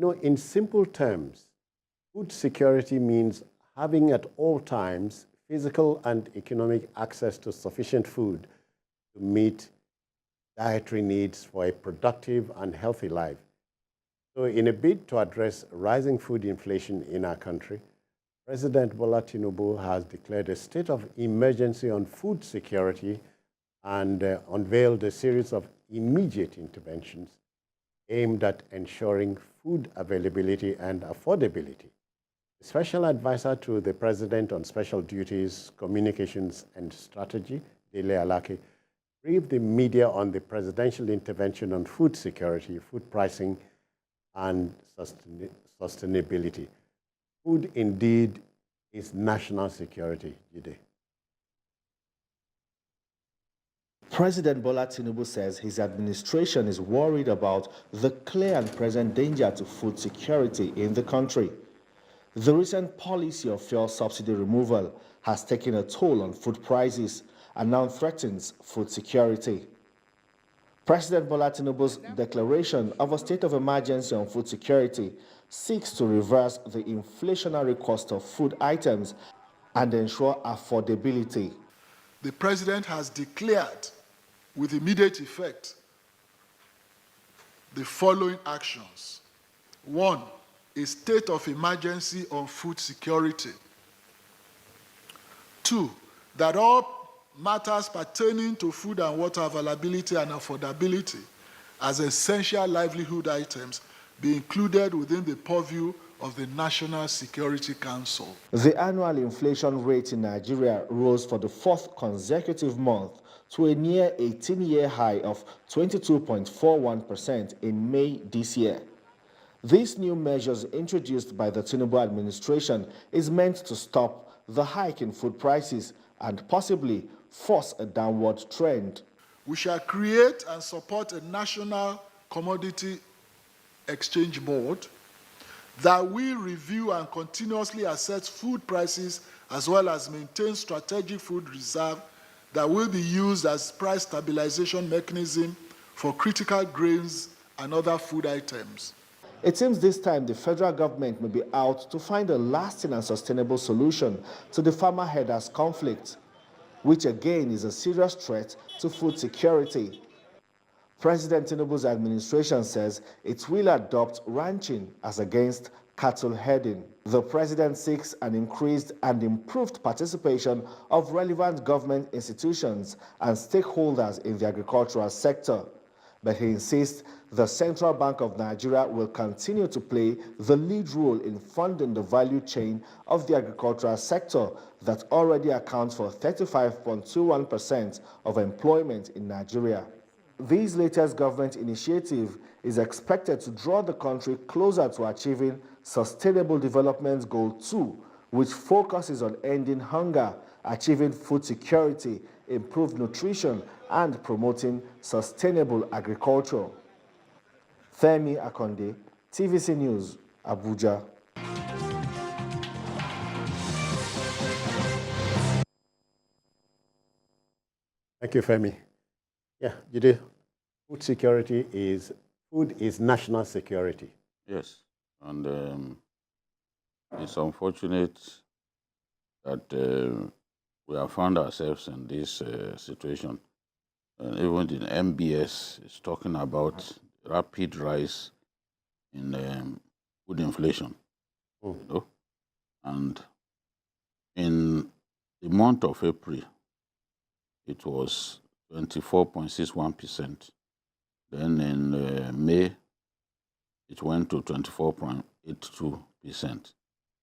In simple terms, food security means having at all times physical and economic access to sufficient food to meet dietary needs for a productive and healthy life. So in a bid to address rising food inflation in our country, President Bola Tinubu has declared a state of emergency on food security and unveiled a series of immediate interventions aimed at ensuring food availability and affordability. The Special Advisor to the President on Special Duties, Communications and Strategy, Dele Alake, briefed the media on the presidential intervention on food security, food pricing, and sustainability. Food indeed is national security, Jide. President Bola Tinubu says his administration is worried about the clear and present danger to food security in the country. The recent policy of fuel subsidy removal has taken a toll on food prices and now threatens food security. President Bola Tinubu's declaration of a state of emergency on food security seeks to reverse the inflationary cost of food items and ensure affordability. The President has declared with immediate effect the following actions. 1, a state of emergency on food security. 2, that all matters pertaining to food and water availability and affordability as essential livelihood items be included within the purview of the National Security Council. The annual inflation rate in Nigeria rose for the fourth consecutive month to a near 18-year high of 22.41% in May this year. These new measures introduced by the Tinubu administration is meant to stop the hike in food prices and possibly force a downward trend. We shall create and support a national commodity exchange board that will review and continuously assess food prices as well as maintain strategic food reserve that will be used as price stabilization mechanism for critical grains and other food items. It seems this time the federal government may be out to find a lasting and sustainable solution to the farmer herders conflict, which again is a serious threat to food security. President Tinubu's administration says it will adopt ranching as against cattle herding. The president seeks an increased and improved participation of relevant government institutions and stakeholders in the agricultural sector. But he insists the Central Bank of Nigeria will continue to play the lead role in funding the value chain of the agricultural sector that already accounts for 35.21% of employment in Nigeria. This latest government initiative is expected to draw the country closer to achieving Sustainable Development Goal 2, which focuses on ending hunger, achieving food security, improved nutrition, and promoting sustainable agriculture. Femi Akonde, TVC News, Abuja. Thank you, Femi. Yeah, Jide, food is national security. Yes, and it's unfortunate that we have found ourselves in this situation. And even the MBS is talking about rapid rise in food inflation. You know? And in the month of April, it was 24.61%. Then in May, it went to 24.82%.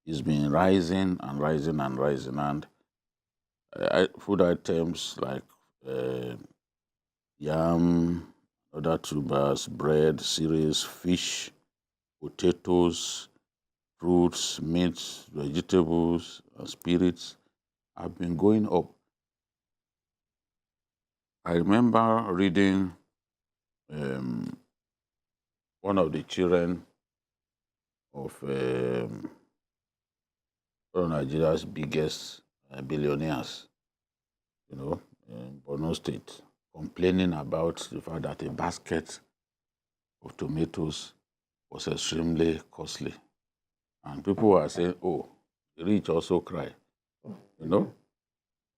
It's been rising and rising and rising. And food items like yam, other tubers, bread, cereals, fish, potatoes, fruits, meats, vegetables, and spirits have been going up. I remember reading one of the children of one of Nigeria's biggest billionaires, you know, in Borno State, complaining about the fact that a basket of tomatoes was extremely costly. And people were saying, oh, the rich also cry, you know?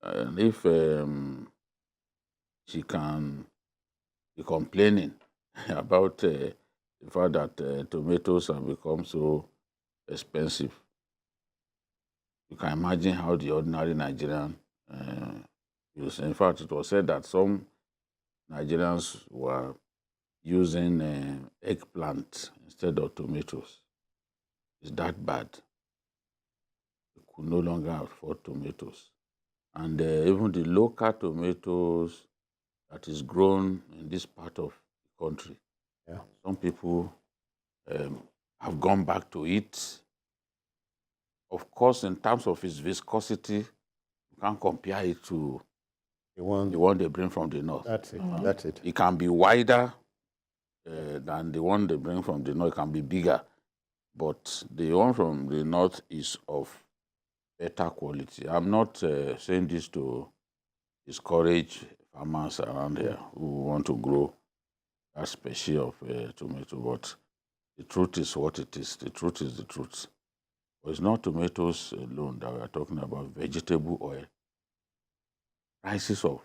And if she can be complaining about the fact that tomatoes have become so expensive, you can imagine how the ordinary Nigerian use. In fact, it was said that some Nigerians were using eggplant instead of tomatoes. It's that bad. They could no longer afford tomatoes. And even the local tomatoes that is grown in this part of the country, some people have gone back to it. Of course, in terms of its viscosity, you can't compare it to the one they bring from the north. That's it. That's it. It can be wider than the one they bring from the north. It can be bigger. But the one from the north is of better quality. I'm not saying this to discourage farmers around here who want to grow that species of tomato, but the truth is what it is. The truth is the truth. But it's not tomatoes alone that we are talking about. Vegetable oil. Prices of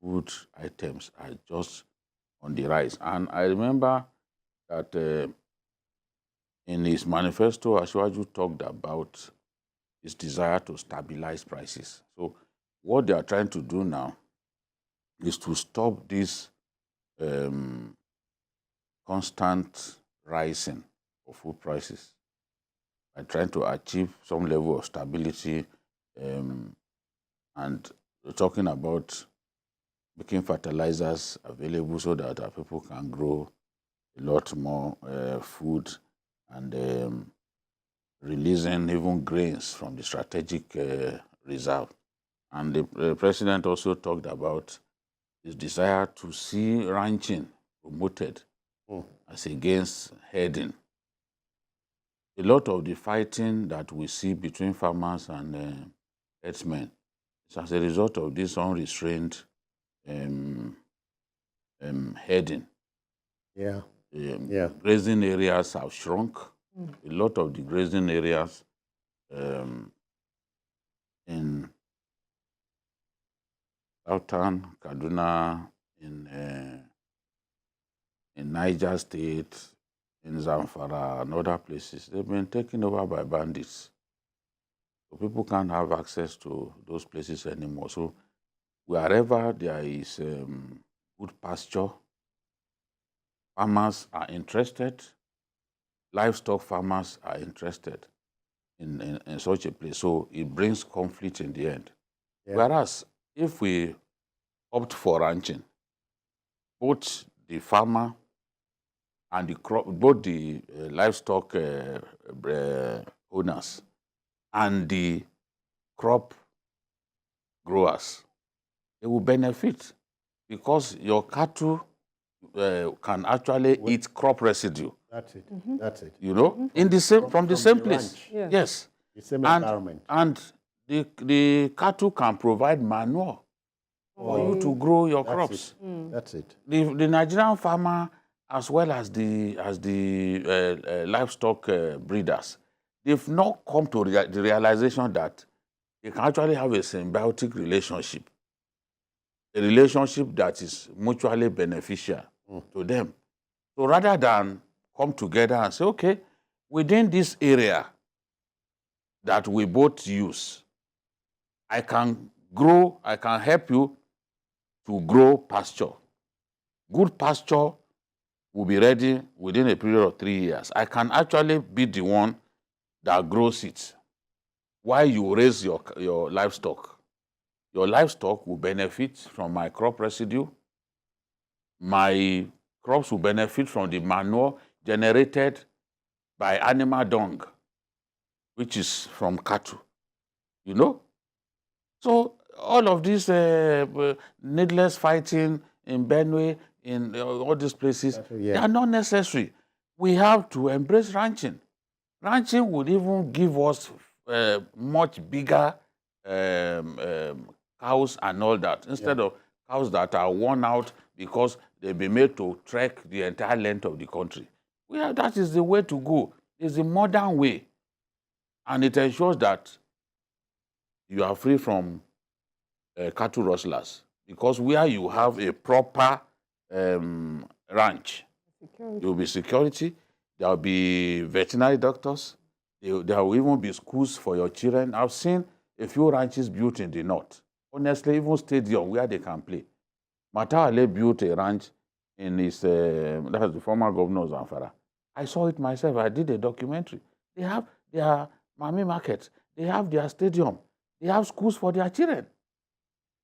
food items are just on the rise. And I remember that in his manifesto, Asiwaju talked about his desire to stabilize prices. So what they are trying to do now is to stop this constant rising of food prices by trying to achieve some level of stability, and we're talking about making fertilizers available so that our people can grow a lot more food, and releasing even grains from the strategic reserve. And the president also talked about his desire to see ranching promoted as against herding. A lot of the fighting that we see between farmers and herdsmen is as a result of this unrestrained herding. Grazing areas have shrunk. A lot of the grazing areas in Southern Kaduna, in Niger State, in Zamfara, and other places, they've been taken over by bandits. So people can't have access to those places anymore. So wherever there is good pasture, farmers are interested, livestock farmers are interested in such a place. So it brings conflict in the end. Whereas if we opt for ranching, both the farmer and the crop, both the livestock owners and the crop growers, they will benefit because your cattle can actually eat crop residue. That's it. That's it. You know, in the same from the same place. Yes. The same environment. And the cattle can provide manure for you to grow your crops. That's it. The Nigerian farmer, as well as the livestock breeders, they've not come to the realization that they can actually have a symbiotic relationship, a relationship that is mutually beneficial to them. So rather than come together and say, okay, within this area that we both use, I can help you to grow pasture. Good pasture will be ready within a period of 3 years. I can actually be the one that grows it while you raise your livestock. Your livestock will benefit from my crop residue. My crops will benefit from the manure generated by animal dung, which is from cattle, you know? So all of this needless fighting in Benue, in all these places, they are not necessary. We have to embrace ranching. Ranching would even give us much bigger cows and all that, instead of cows that are worn out because they've been made to trek the entire length of the country. That is the way to go. It's the modern way. And it ensures that you are free from cattle rustlers. Because where you have a proper ranch, there will be security, there will be veterinary doctors, there will even be schools for your children. I've seen a few ranches built in the north. Honestly, even stadium where they can play. Matawale built a ranch in his, that's the former governor of Zamfara. I saw it myself. I did a documentary. They have their Mami markets. They have their stadium. They have schools for their children.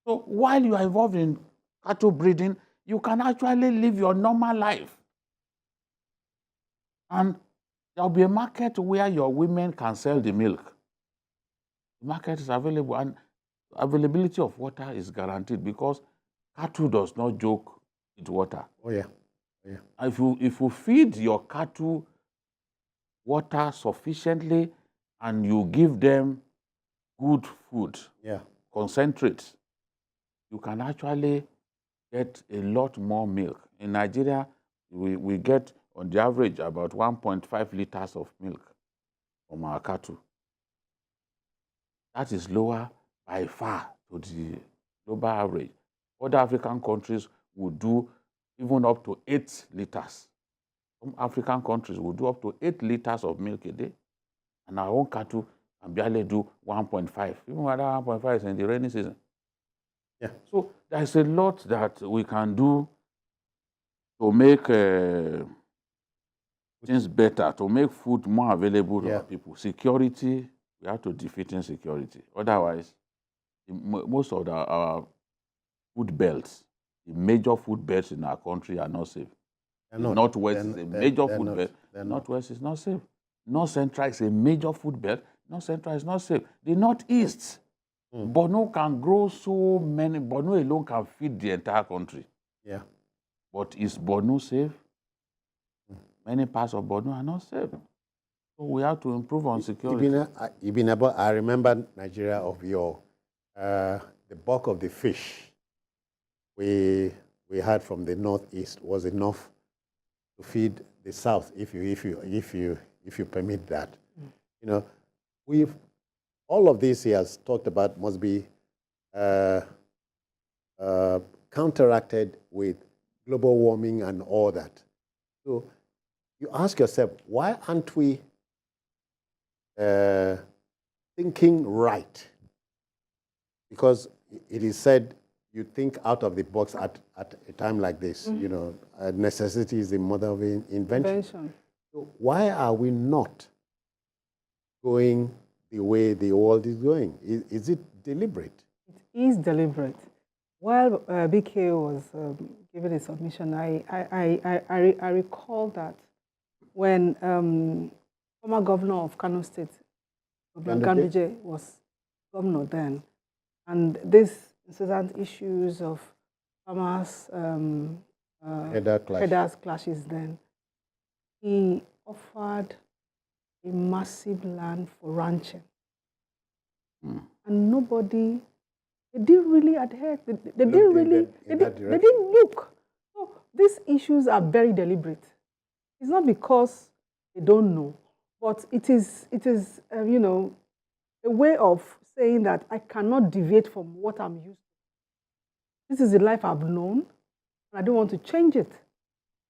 So while you are involved in cattle breeding, you can actually live your normal life. And there will be a market where your women can sell the milk. The market is available, and availability of water is guaranteed because cattle does not joke with water. Oh, yeah. Oh, yeah. If you feed your cattle water sufficiently and you give them good food, Yeah. concentrates, you can actually get a lot more milk. In Nigeria, we get on the average about 1.5 liters of milk from our cattle. That is lower by far to the global average. Other African countries will do even up to 8 liters. Some African countries will do up to 8 liters of milk a day. And our own cattle can barely do 1.5. Even when that 1.5 is in the rainy season. Yeah. So there's a lot that we can do to make things better, to make food more available to our people. Security, we have to defeat insecurity. Otherwise, most of our food belts, the major food belts in our country are not safe. The Northwest is a major food belt. Northwest is not safe. North Central is a major food belt. North Central is not safe. The Northeast, Borno can grow so many. Borno alone can feed the entire country. Yeah. But is Borno safe? Many parts of Borno are not safe. So we have to improve on security. I remember Nigeria of your, the bulk of the fish we had from the Northeast was enough to feed the South, if you permit that. You know, all of this he has talked about must be counteracted with global warming and all that. So you ask yourself, why aren't we thinking right? Because it is said you think out of the box at a time like this. You know, necessity is the mother of invention. So why are we not going the way the world is going? Is it deliberate? It is deliberate. While BK was giving a submission, I recall that when former governor of Kano State, Ganduje, was governor then, and these incessant issues of farmers' headers clashes then, he offered a massive land for ranching. And nobody, they didn't really adhere. They didn't look. So these issues are very deliberate. It's not because they don't know, but it is you know, a way of saying that I cannot deviate from what I'm used to. This is the life I've known, and I don't want to change it.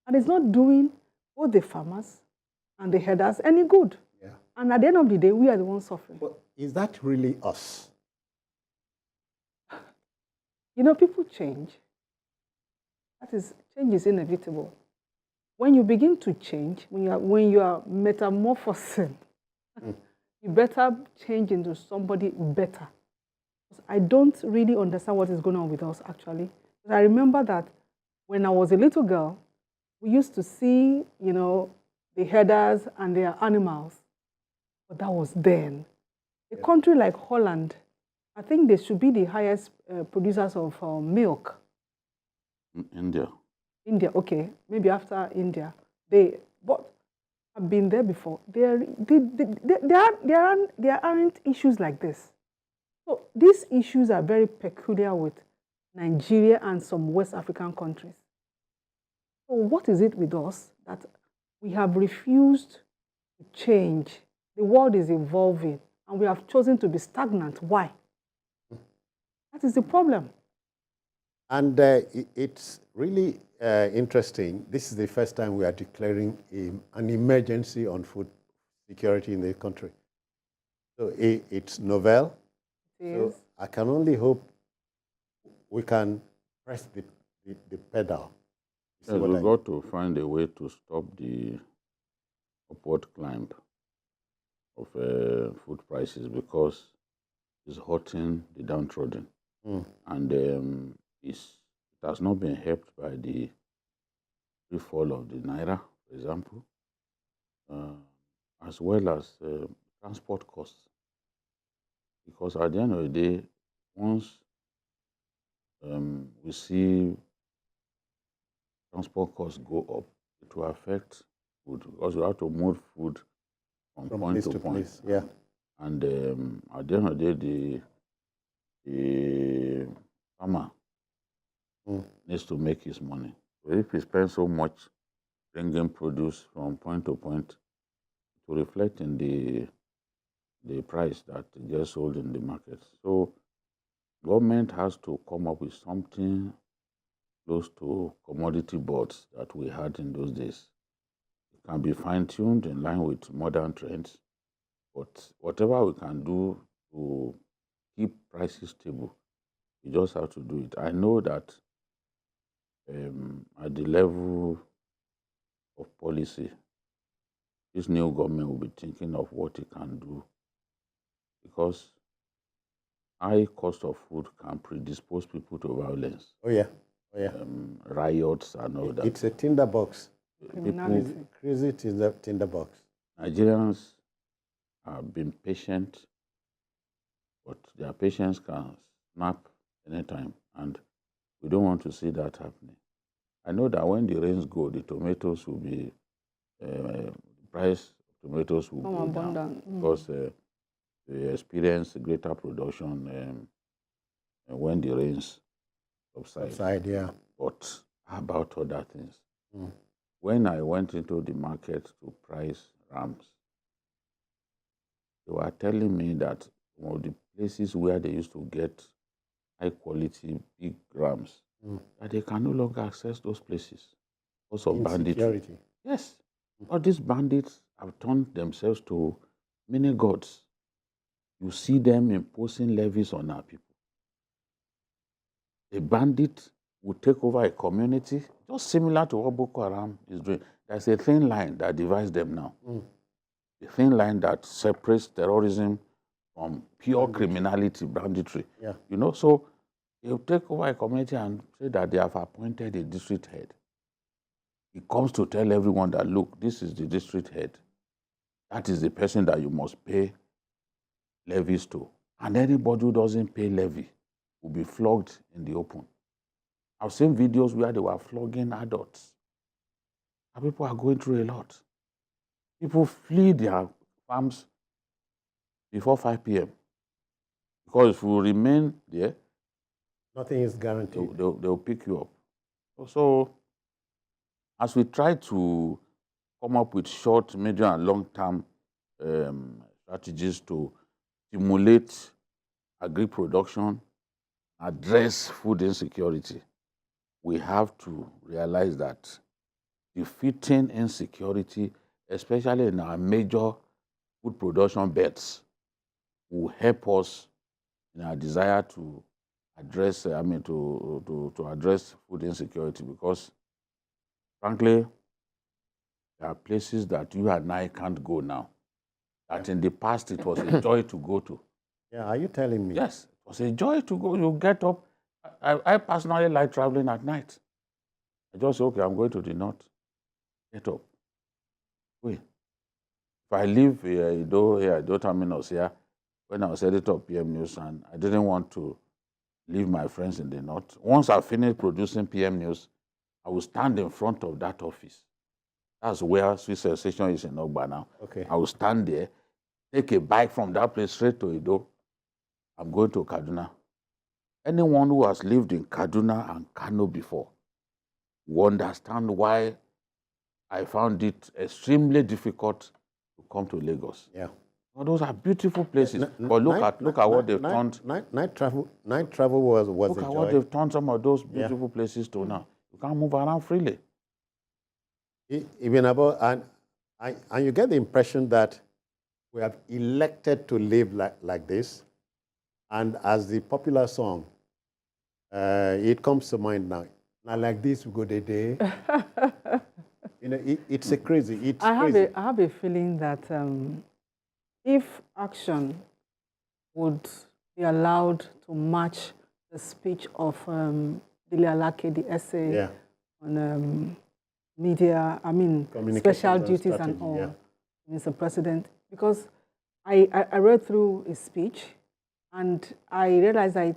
And it's not doing both the farmers and the headers any good. Yeah. And at the end of the day, we are the ones suffering. But is that really us? You know, people change. Change is inevitable. When you begin to change, when you are metamorphosing, you better change into somebody better. I don't really understand what is going on with us, actually. But I remember that when I was a little girl, we used to see, you know, the herders and their animals. But that was then. A country like Holland, I think they should be the highest producers of milk. India. India, okay. Maybe after India. But I've been there before. There aren't issues like this. So these issues are very peculiar with Nigeria and some West African countries. So what is it with us that we have refused to change. The world is evolving, and we have chosen to be stagnant. Why? That is the problem. And it's really interesting. This is the first time we are declaring an emergency on food security in the country. So it's novel. So I can only hope we can press the pedal. Yes, we've got to find a way to stop the upward climb of food prices, because it's hurting the downtrodden. And it has not been helped by the free fall of the naira, for example, as well as transport costs. Because at the end of the day, once we see transport costs go up, it will affect food, because we have to move food from point to point. Place, yeah. And at the end of the day, the farmer needs to make his money. So if he spends so much bringing produce from point to point, it will reflect in the price that gets sold in the market. So government has to come up with something close to commodity boards that we had in those days. It can be fine-tuned in line with modern trends, but whatever we can do to keep prices stable, we just have to do it. I know that at the level of policy, this new government will be thinking of what it can do, because high cost of food can predispose people to violence. Oh yeah, oh yeah. Riots and all that. It's a tinderbox. People, crazy tinderbox. Nigerians have been patient, but their patience can snap anytime, and we don't want to see that happening. I know that when the rains go, the tomatoes will be, the price of tomatoes will go down, because they experience greater production when the rains subside. Yeah. But how about other things? When I went into the market to price rams, they were telling me that one of the places where they used to get high quality big rams, that they can no longer access those places because of banditry. Yes. All these bandits have turned themselves to mini gods. You see them imposing levies on our people. A bandit will take over a community, just similar to what Boko Haram is doing. There's a thin line that divides them now. A thin line that separates terrorism from pure criminality, banditry. Yeah. You know, so they'll take over a community and say that they have appointed a district head. He comes to tell everyone that, look, this is the district head. That is the person that you must pay levies to. And anybody who doesn't pay levy will be flogged in the open. I've seen videos where they were flogging adults. And people are going through a lot. People flee their farms before 5 p.m. Because if you remain there, nothing is guaranteed. They'll pick you up. So, as we try to come up with short, medium, and long-term strategies to stimulate agri-production, address food insecurity, we have to realize that defeating insecurity, especially in our major food production beds, will help us in our desire to address, to address food insecurity, because frankly, there are places that you and I can't go now, that in the past it was a joy to go to. Yeah, are you telling me? Yes, it was a joy to go. You get up. I personally like traveling at night. I just say, okay, I'm going to the north. Get up. Wait. If I live here, Edo Terminus here, when I was editor of PM News, and I didn't want to leave my friends in the north. Once I finished producing PM News, I will stand in front of that office. That's where Swiss Sensation is in Ogba now. Okay. I will stand there, take a bike from that place straight to Edo. I'm going to Kaduna. Anyone who has lived in Kaduna and Kano before will understand why I found it extremely difficult to come to Lagos. Yeah. Well, those are beautiful places. But look at what they've turned. Night travel was Look a at joy. what they've turned some of those beautiful places to now. You can't move around freely. Even about and you get the impression that we have elected to live like this, and as the popular song, it comes to mind now. Now like this we go the day. It's a crazy. I have a feeling that if action would be allowed to match the speech of Dele Alake, the essay on media, special duties and all, Mr. President, because I read through his speech and I realized that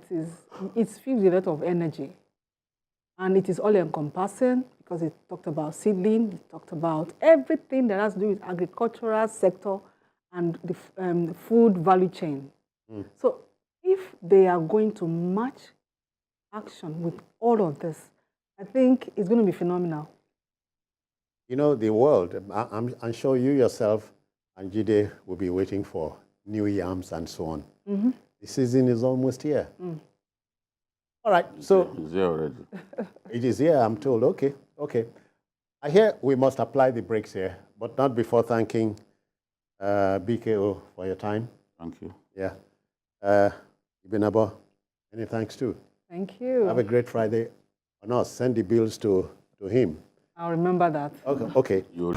it filled with a lot of energy. And it is all encompassing because it talked about seedling, it talked about everything that has to do with agricultural sector and the food value chain. So if they are going to match action with all of this, I think it's going to be phenomenal. The world, I'm sure you yourself and Jide will be waiting for new yams and so on. The season is almost here. All right, so It's there already. it is here, I'm told. Okay. I hear we must apply the brakes here, but not before thanking BKO for your time. Thank you. Yeah. Ibn Abba, many thanks too. Thank you. Have a great Friday on us. Send the bills to him. I'll remember that. Okay. You